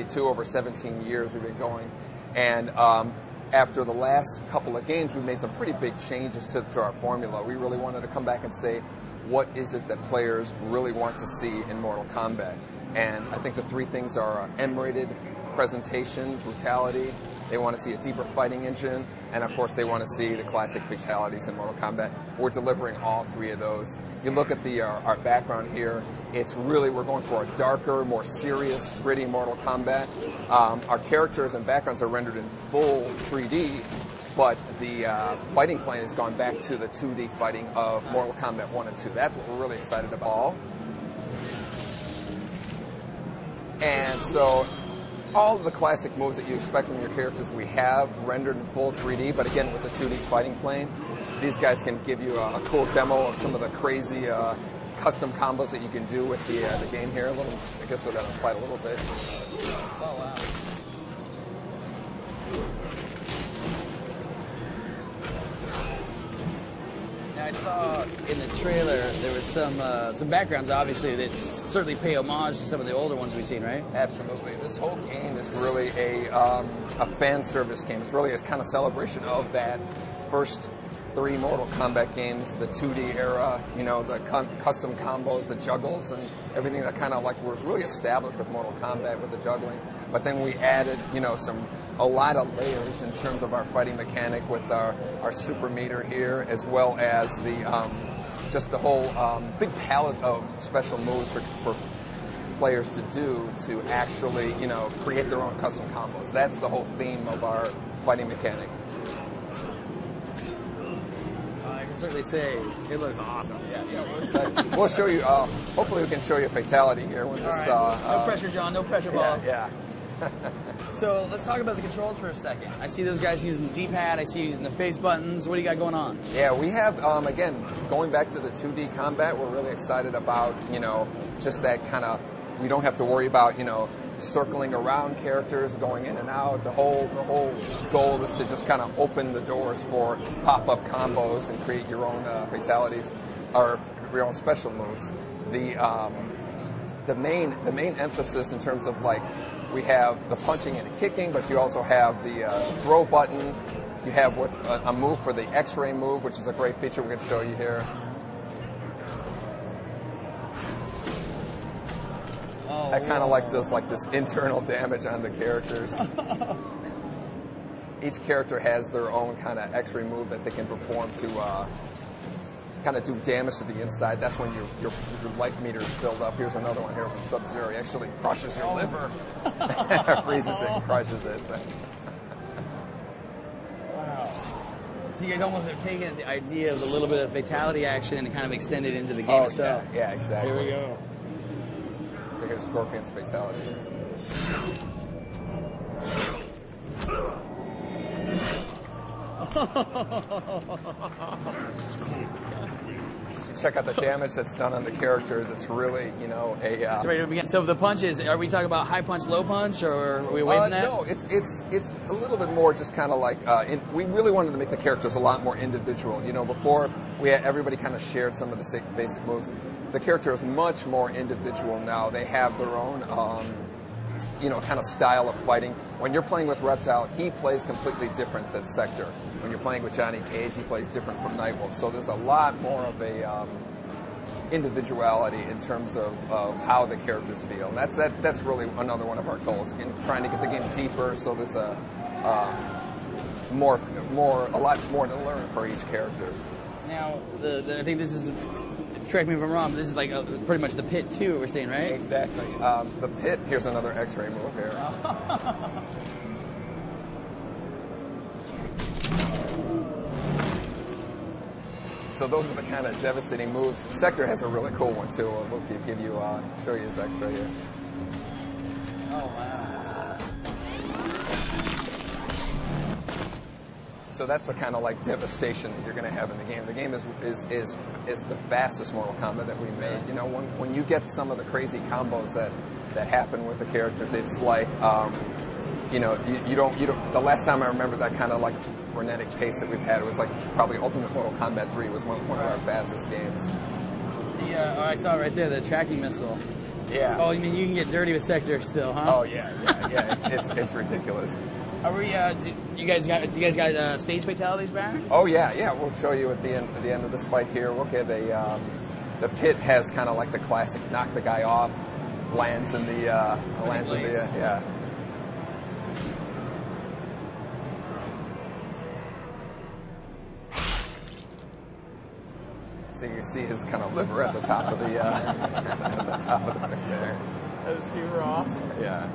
2 over 17 years we've been going. And after the last couple of games, we've made some pretty big changes to our formula. We really wanted to come back and say, what is it that players really want to see in Mortal Kombat? And I think the 3 things are M-rated presentation, brutality. They want to see a deeper fighting engine, and of course they want to see the classic fatalities in Mortal Kombat. We're delivering all 3 of those. You look at our background here, it's really, we're going for a darker, more serious, gritty Mortal Kombat. Our characters and backgrounds are rendered in full 3D, but the fighting plane has gone back to the 2D fighting of Mortal Kombat 1 and 2. That's what we're really excited about. And so all of the classic moves that you expect from your characters we have rendered in full 3D, but again with the 2D fighting plane. These guys can give you a cool demo of some of the crazy custom combos that you can do with the game here. I guess we're going to fight a little bit. Oh, wow. Now, I saw in the trailer there was some backgrounds, obviously, that certainly pay homage to some of the older ones we've seen, right? Absolutely. This whole game is really a fan service game. It's really a kind of celebration of that first 3 Mortal Kombat games, the 2D era, you know, the custom combos, the juggles, and everything that kind of like was really established with Mortal Kombat with the juggling. But then we added, you know, a lot of layers in terms of our fighting mechanic with our super meter here, as well as the just the whole big palette of special moves for players to do to actually, you know, create their own custom combos. That's the whole theme of our fighting mechanic. I can certainly say it looks awesome. Yeah, we're excited. We'll show you, hopefully we can show you a fatality here when this... no pressure, John, no pressure, Paul. Yeah. So let's talk about the controls for a second. I see those guys using the D-pad, I see you using the face buttons. What do you got going on? Yeah, we have, again, going back to the 2D combat, we're really excited about, you know, just that kind of, we don't have to worry about, you know, circling around characters, going in and out. The whole goal is to just kind of open the doors for pop-up combos and create your own fatalities or your own special moves. The main emphasis in terms of like we have the punching and the kicking, but you also have the throw button. You have what's a move for the X-ray move, which is a great feature we're going to show you here. That kind of like does like this internal damage on the characters. Each character has their own kind of X-ray move that they can perform to kind of do damage to the inside. That's when your life meter is filled up. Here's another one here from Sub-Zero. He actually crushes your liver. Freezes it and crushes it. So. Wow. So you guys almost have taken the idea of a little bit of fatality action and kind of extended into the game itself. Yeah, exactly. Here we go. So here's Scorpion's fatality. Check out the damage that's done on the characters. It's really, you know, So the punches, are we talking about high punch, low punch, or are we away from that? No, it's a little bit more just kind of like, we really wanted to make the characters a lot more individual. You know, before everybody kind of shared some of the basic moves. The character is much more individual now. They have their own, you know, kind of style of fighting. When you're playing with Reptile, he plays completely different than Sector. When you're playing with Johnny Cage, he plays different from Nightwolf. So there's a lot more of a individuality in terms of how the characters feel. And that's really another one of our goals, trying to get the game deeper. So there's a lot more to learn for each character. Now, I think this is. Correct me if I'm wrong, but this is like pretty much the pit too, we're saying, right? Exactly. The pit, here's another X-ray move here. So those are the kind of devastating moves. Sector has a really cool one too. We'll give you, show you his X-ray here. Oh, wow. So that's the kind of like devastation that you're going to have in the game. The game is the fastest Mortal Kombat that we made. You know, when you get some of the crazy combos that happen with the characters, it's like, you know, you don't. The last time I remember that kind of like frenetic pace that we've had, it was like probably Ultimate Mortal Kombat 3 was one of our fastest games. I saw it right there, the tracking missile. Yeah. Oh, you mean you can get dirty with Sector still, huh? Oh yeah. It's ridiculous. Are we? Do you guys got stage fatalities back? Oh yeah. We'll show you at the end of this fight here. We'll get a. The pit has kind of like the classic knock the guy off, lands in the yeah. So you can see his kind of liver at the top of the pit there. That's super awesome. Yeah.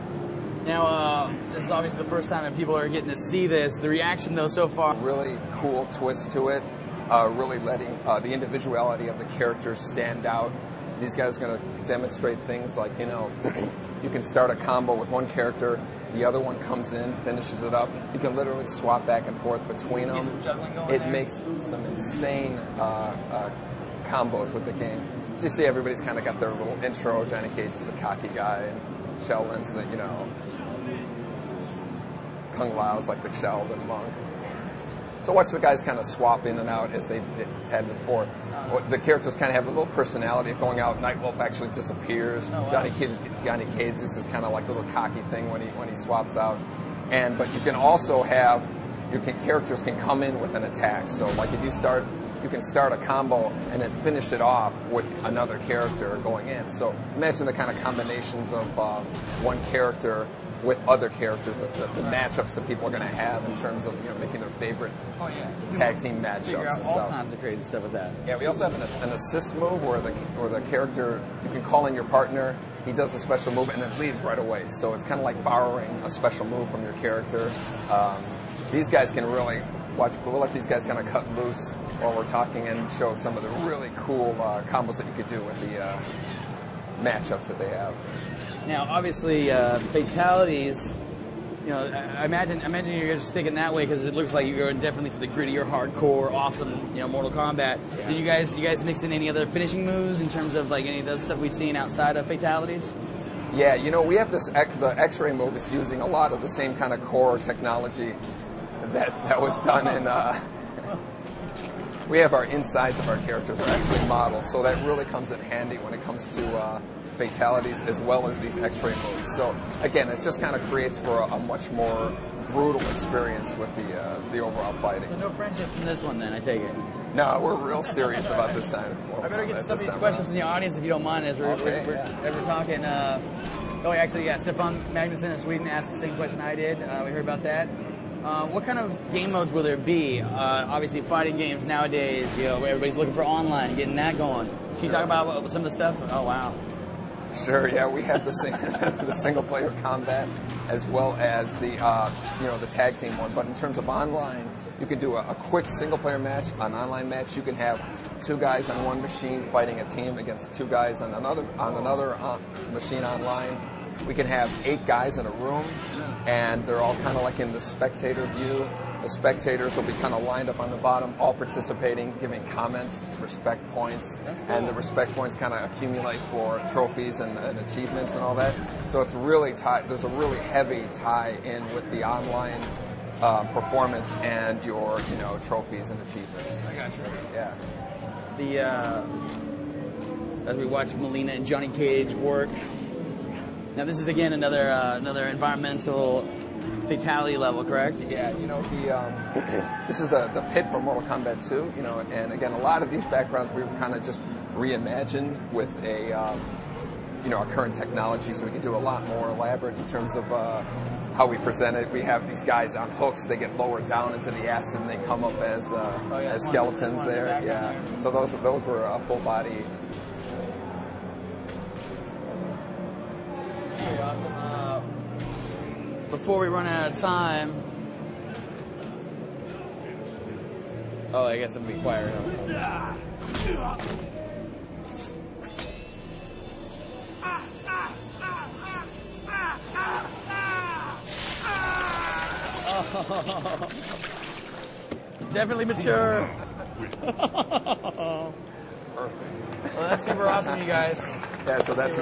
Now, this is obviously the first time that people are getting to see this. The reaction, though, so far. Really cool twist to it. Really letting the individuality of the characters stand out. These guys are going to demonstrate things like, you can start a combo with one character, the other one comes in, finishes it up. You can literally swap back and forth between them. Some juggling going it there. Makes some insane combos with the game. So you see everybody's kind of got their little intro. Johnny Cage is the cocky guy, and Sheldon's the, Kung Lao's like the Sheldon monk. So watch the guys kind of swap in and out as they had before. The characters kind of have a little personality of going out. Nightwolf actually disappears. Oh, wow. Johnny Cage is this kind of like little cocky thing when he swaps out. But you can also have characters can come in with an attack. So like if you can start a combo and then finish it off with another character going in. So imagine the kind of combinations of one character with other characters, the matchups that people are going to have in terms of making their favorite tag team matchups. Figure out all kinds of crazy stuff with that. Yeah, we also have an assist move where the character, you can call in your partner, he does a special move and then leaves right away. So it's kind of like borrowing a special move from your character. These guys can really we'll let these guys kind of cut loose while we're talking and show some of the really cool combos that you could do with the matchups that they have. Now, obviously, fatalities. I imagine you guys are sticking that way because it looks like you're going definitely for the grittier, hardcore, awesome, Mortal Kombat. Yeah. Did you guys mix in any other finishing moves in terms of like any of the stuff we've seen outside of fatalities? Yeah, we have the X-ray move is using a lot of the same kind of core technology that was done in. We have our insides of our characters are actually modeled, so that really comes in handy when it comes to fatalities as well as these X-ray moves. So again, it just kind of creates for a much more brutal experience with the overall fighting. So no friendship from this one, then I take it. No, we're real serious about this time. I better get some of these questions from the audience if you don't mind as we're talking. Stefan Magnusson in Sweden asked the same question I did. We heard about that. What kind of game modes will there be? Obviously, fighting games nowadays, everybody's looking for online, getting that going. Can you talk about some of the stuff? Oh, wow. Sure, yeah, we have the single-player combat as well as the tag team one. But in terms of online, you can do a quick single-player match, an online match. You can have two guys on one machine fighting a team against two guys on another machine online. We can have 8 guys in a room, and they're all kind of like in the spectator view. The spectators will be kind of lined up on the bottom, all participating, giving comments, respect points. That's cool. And the respect points kind of accumulate for trophies and achievements and all that. So it's really there's a really heavy tie in with the online performance and your trophies and achievements. I got you. Yeah. As we watch Melina and Johnny Cage work. Now this is again another environmental fatality level, correct? Yeah, this is the pit from Mortal Kombat 2, and again, a lot of these backgrounds we've kind of just reimagined with our current technology, so we can do a lot more elaborate in terms of how we present it. We have these guys on hooks; they get lowered down into the acid, and they come up as skeletons there. Yeah, so those were full body. Before we run out of time, I guess I'm gonna be quiet. Definitely mature. Perfect. Well, that's super awesome, you guys. Yeah, so that's